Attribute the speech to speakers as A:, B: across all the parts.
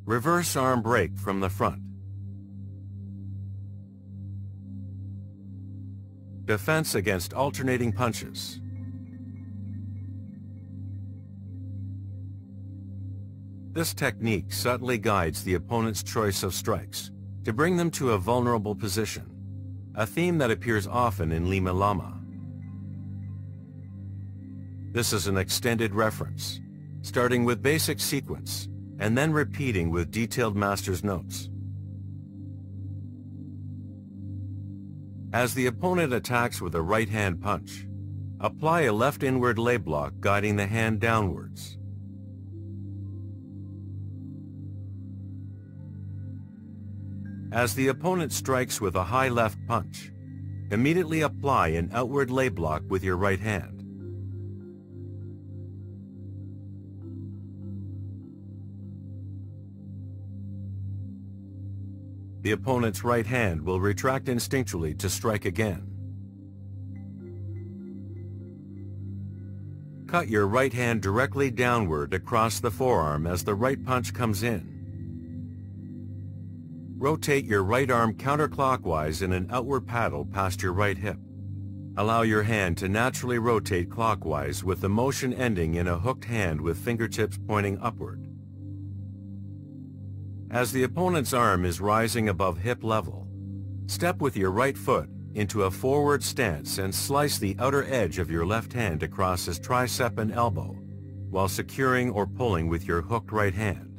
A: Reverse arm break from the front. Defense against alternating punches. This technique subtly guides the opponent's choice of strikes to bring them to a vulnerable position, a theme that appears often in Limalama. This is an extended reference, starting with basic sequence and then repeating with detailed master's notes. As the opponent attacks with a right hand punch, apply a left inward lay block guiding the hand downwards. As the opponent strikes with a high left punch, immediately apply an outward lay block with your right hand. The opponent's right hand will retract instinctually to strike again. Cut your right hand directly downward across the forearm as the right punch comes in. Rotate your right arm counterclockwise in an outward paddle past your right hip. Allow your hand to naturally rotate clockwise with the motion ending in a hooked hand with fingertips pointing upward. As the opponent's arm is rising above hip level, step with your right foot into a forward stance and slice the outer edge of your left hand across his tricep and elbow while securing or pulling with your hooked right hand.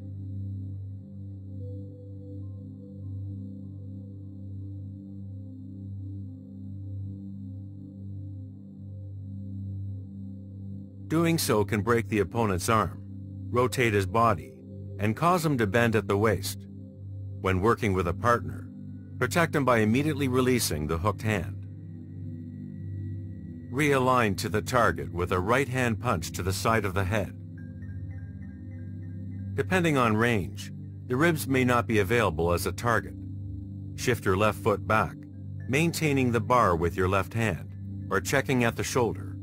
A: Doing so can break the opponent's arm, rotate his body, and cause him to bend at the waist. When working with a partner, protect him by immediately releasing the hooked hand. Realign to the target with a right hand punch to the side of the head. Depending on range, the ribs may not be available as a target. Shift your left foot back, maintaining the bar with your left hand, or checking at the shoulder.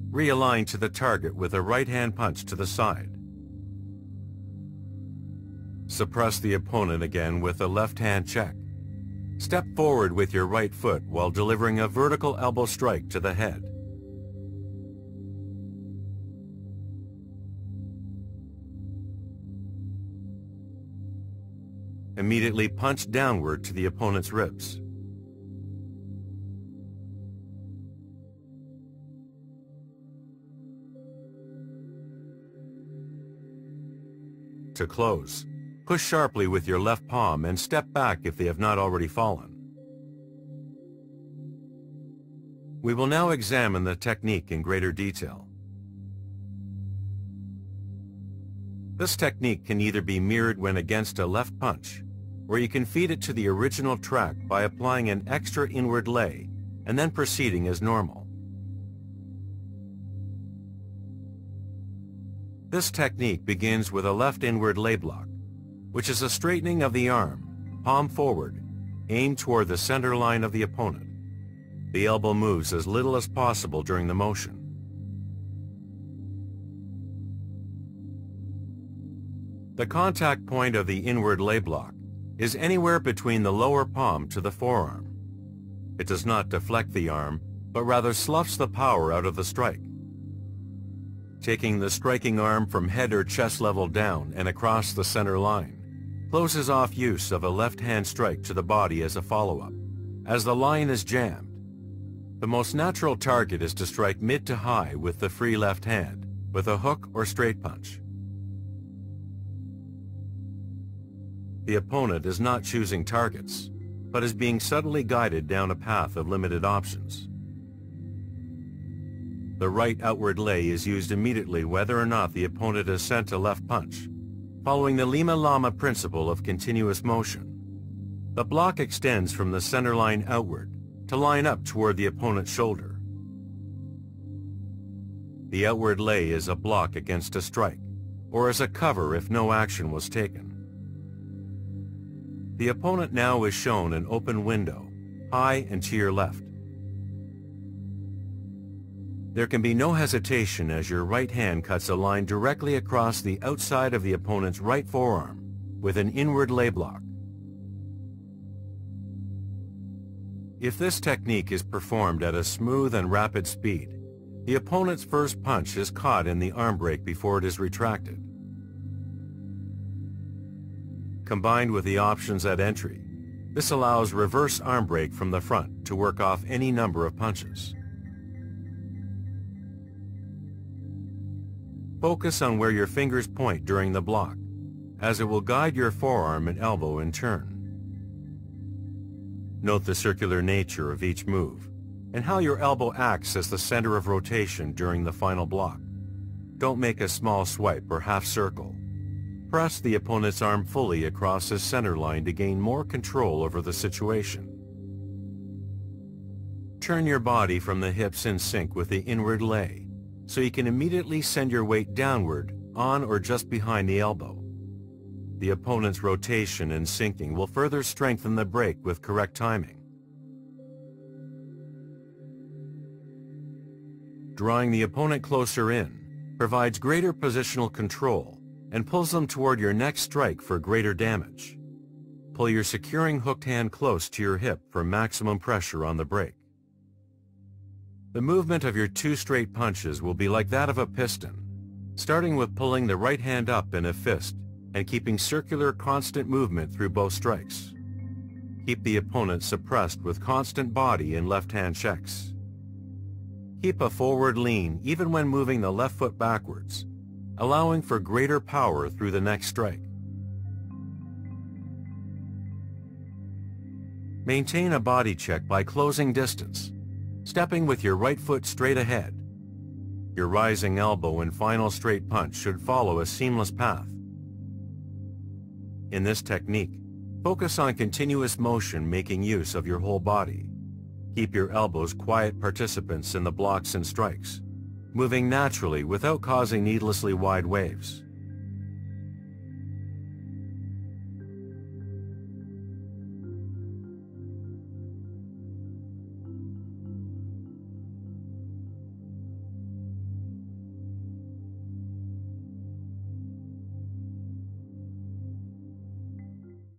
A: Realign to the target with a right hand punch to the side. Suppress the opponent again with a left hand check. Step forward with your right foot while delivering a vertical elbow strike to the head. Immediately punch downward to the opponent's ribs. To close, push sharply with your left palm and step back if they have not already fallen. We will now examine the technique in greater detail. This technique can either be mirrored when against a left punch, or you can feed it to the original track by applying an extra inward lay and then proceeding as normal. This technique begins with a left inward lay block, which is a straightening of the arm, palm forward, aimed toward the center line of the opponent. The elbow moves as little as possible during the motion. The contact point of the inward lay block is anywhere between the lower palm to the forearm. It does not deflect the arm, but rather sloughs the power out of the strike. Taking the striking arm from head or chest level down and across the center line closes off use of a left hand strike to the body as a follow-up, as the line is jammed. The most natural target is to strike mid to high with the free left hand, with a hook or straight punch. The opponent is not choosing targets, but is being subtly guided down a path of limited options. The right outward lay is used immediately whether or not the opponent has sent a left punch, following the Limalama principle of continuous motion. The block extends from the center line outward to line up toward the opponent's shoulder. The outward lay is a block against a strike, or as a cover if no action was taken. The opponent now is shown an open window, high and to your left. There can be no hesitation as your right hand cuts a line directly across the outside of the opponent's right forearm, with an inward lay block. If this technique is performed at a smooth and rapid speed, the opponent's first punch is caught in the arm break before it is retracted. Combined with the options at entry, this allows reverse arm break from the front to work off any number of punches. Focus on where your fingers point during the block, as it will guide your forearm and elbow in turn. Note the circular nature of each move, and how your elbow acts as the center of rotation during the final block. Don't make a small swipe or half circle. Press the opponent's arm fully across his center line to gain more control over the situation. Turn your body from the hips in sync with the inward lay, so you can immediately send your weight downward, on or just behind the elbow. The opponent's rotation and sinking will further strengthen the break with correct timing. Drawing the opponent closer in provides greater positional control and pulls them toward your next strike for greater damage. Pull your securing hooked hand close to your hip for maximum pressure on the break. The movement of your two straight punches will be like that of a piston, starting with pulling the right hand up in a fist and keeping circular constant movement through both strikes. Keep the opponent suppressed with constant body and left hand checks. Keep a forward lean even when moving the left foot backwards, allowing for greater power through the next strike. Maintain a body check by closing distance, stepping with your right foot straight ahead. Your rising elbow and final straight punch should follow a seamless path. In this technique, focus on continuous motion, making use of your whole body. Keep your elbows quiet participants in the blocks and strikes, moving naturally without causing needlessly wide waves.